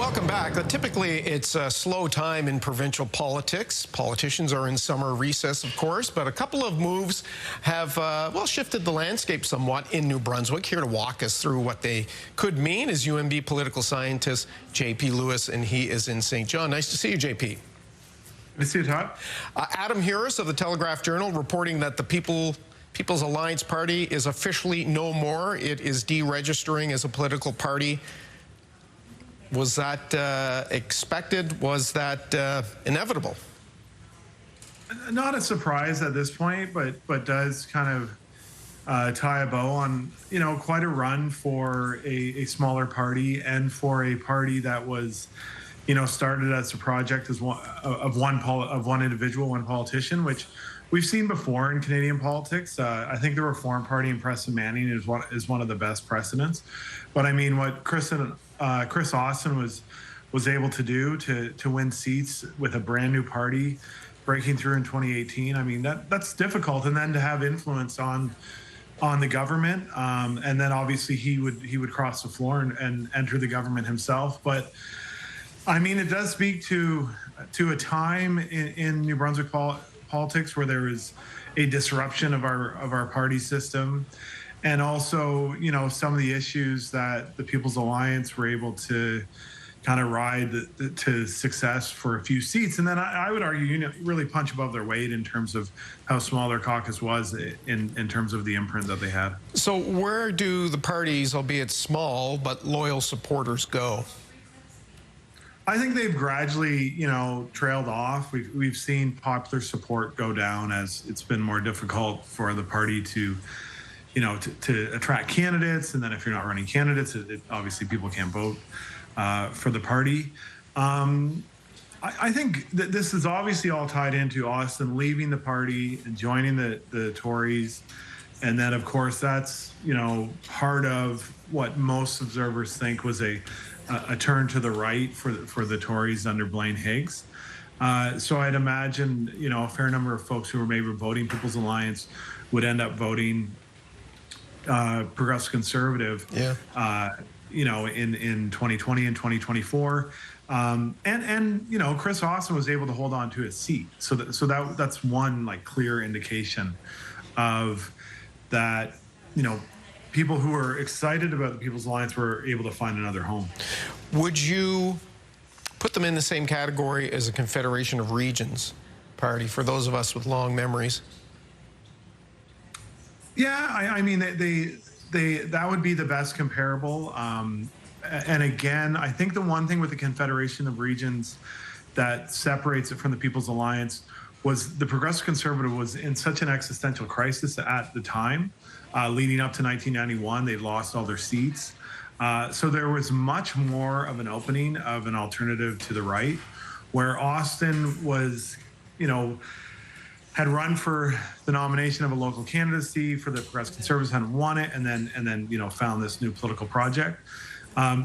Welcome back. Typically, it's a slow time in provincial politics. Politicians are in summer recess, of course, but a couple of moves have, well, shifted the landscape somewhat in New Brunswick. Here to walk us through what they could mean is UNB political scientist J.P. Lewis, and he is in St. John. Nice to see you, J.P. Nice to see you, Todd. Adam Harris of the Telegraph-Journal reporting that the People's Alliance Party is officially no more. It is deregistering as a political party. Was that expected? Was that inevitable? Not a surprise at this point, but does kind of tie a bow on, quite a run for a smaller party and for a party that was, started as a project as one individual, one politician, which we've seen before in Canadian politics. I think the Reform Party and Preston Manning is one of the best precedents. But I mean, what Chris Austin was able to do to win seats with a brand new party breaking through in 2018. I mean, that's difficult, and then to have influence on the government, and then obviously he would cross the floor and enter the government himself. But I mean, it does speak to a time in New Brunswick politics where there is a disruption of our party system, and also some of the issues that the People's Alliance were able to kind of ride to success for a few seats. And then I would argue really punch above their weight in terms of how small their caucus was in terms of the imprint that they had. So where do the parties, albeit small but loyal supporters, go? I think they've gradually, trailed off. We've seen popular support go down as it's been more difficult for the party to attract candidates. And then if you're not running candidates, obviously people can't vote for the party. I think that this is obviously all tied into Austin leaving the party and joining the Tories. And then, of course, that's, part of what most observers think was a turn to the right for the Tories under Blaine Higgs. So I'd imagine, a fair number of folks who were maybe voting People's Alliance would end up voting Progressive Conservative, in 2020 and 2024. And Chris Austin was able to hold on to his seat. So that's one clear indication of that, people who are excited about the People's Alliance were able to find another home. Would you put them in the same category as a Confederation of Regions party for those of us with long memories? Yeah, I mean, that would be the best comparable. And again, I think the one thing with the Confederation of Regions that separates it from the People's Alliance was the Progressive Conservative was in such an existential crisis at the time. Leading up to 1991, they'd lost all their seats. So there was much more of an opening of an alternative to the right, where Austin was, had run for the nomination of a local candidacy for the Progressive Conservatives, hadn't won it, and then found this new political project.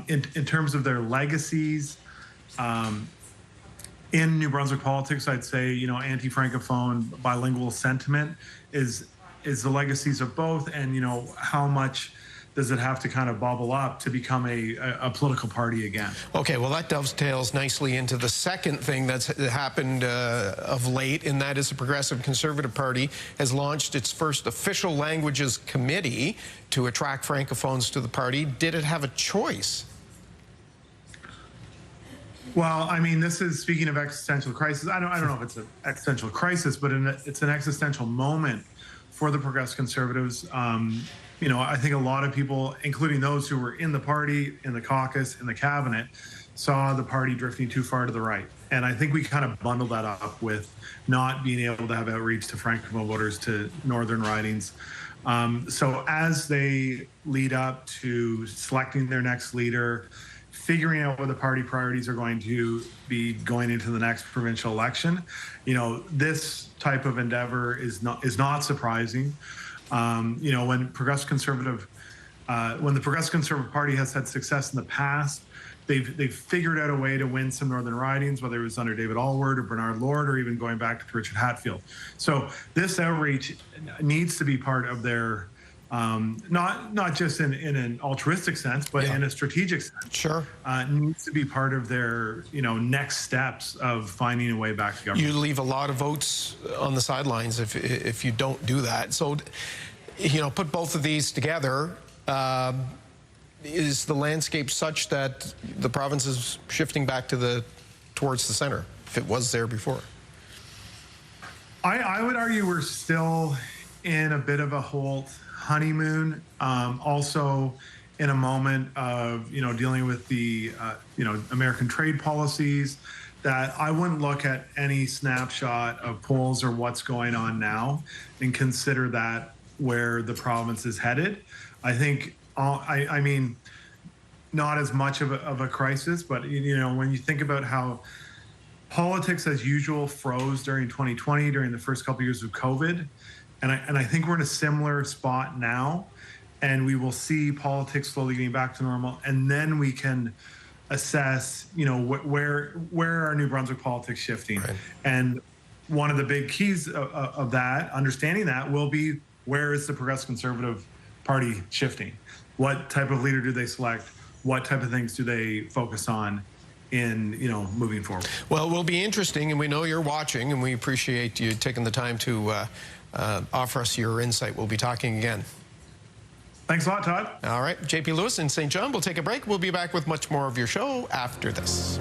In terms of their legacies, in New Brunswick politics, I'd say, anti-Francophone bilingual sentiment is the legacies of both, and how much does it have to kind of bubble up to become a political party again? Okay, well, that dovetails nicely into the second thing that's happened of late, and that is the Progressive Conservative Party has launched its first official languages committee to attract Francophones to the party. Did it have a choice? Well, I mean, this is, speaking of existential crisis, I don't know if it's an existential crisis, but it's an existential moment for the Progressive Conservatives. I think a lot of people, including those who were in the party, in the caucus, in the cabinet, saw the party drifting too far to the right. And I think we kind of bundled that up with not being able to have outreach to Francophone voters, to northern ridings. So as they lead up to selecting their next leader, figuring out what the party priorities are going to be going into the next provincial election, this type of endeavor is not surprising. When the Progressive Conservative Party has had success in the past, they've figured out a way to win some northern ridings, whether it was under David Allward or Bernard Lord, or even going back to Richard Hatfield. So this outreach needs to be part of their not just in an altruistic sense, but in a strategic sense. Sure. Needs to be part of their next steps of finding a way back to government. You leave a lot of votes on the sidelines if you don't do that. So, put both of these together. Is the landscape such that the province is shifting back towards the center, if it was there before? I would argue we're still in a bit of a Holt honeymoon. Also in a moment of, dealing with the, American trade policies, that I wouldn't look at any snapshot of polls or what's going on now and consider that where the province is headed. I think, I mean, not as much of a crisis, but, when you think about how politics as usual froze during 2020, during the first couple of years of COVID, and I think we're in a similar spot now, and we will see politics slowly getting back to normal, and then we can assess, where are New Brunswick politics shifting. Right. And one of the big keys of that, understanding that, will be where is the Progressive Conservative Party shifting? What type of leader do they select? What type of things do they focus on in moving forward? Well, it will be interesting, and we know you're watching, and we appreciate you taking the time to offer us your insight. We'll be talking again. Thanks a lot, Todd. All right, JP Lewis in St. John. We'll take a break. We'll be back with much more of your show after this.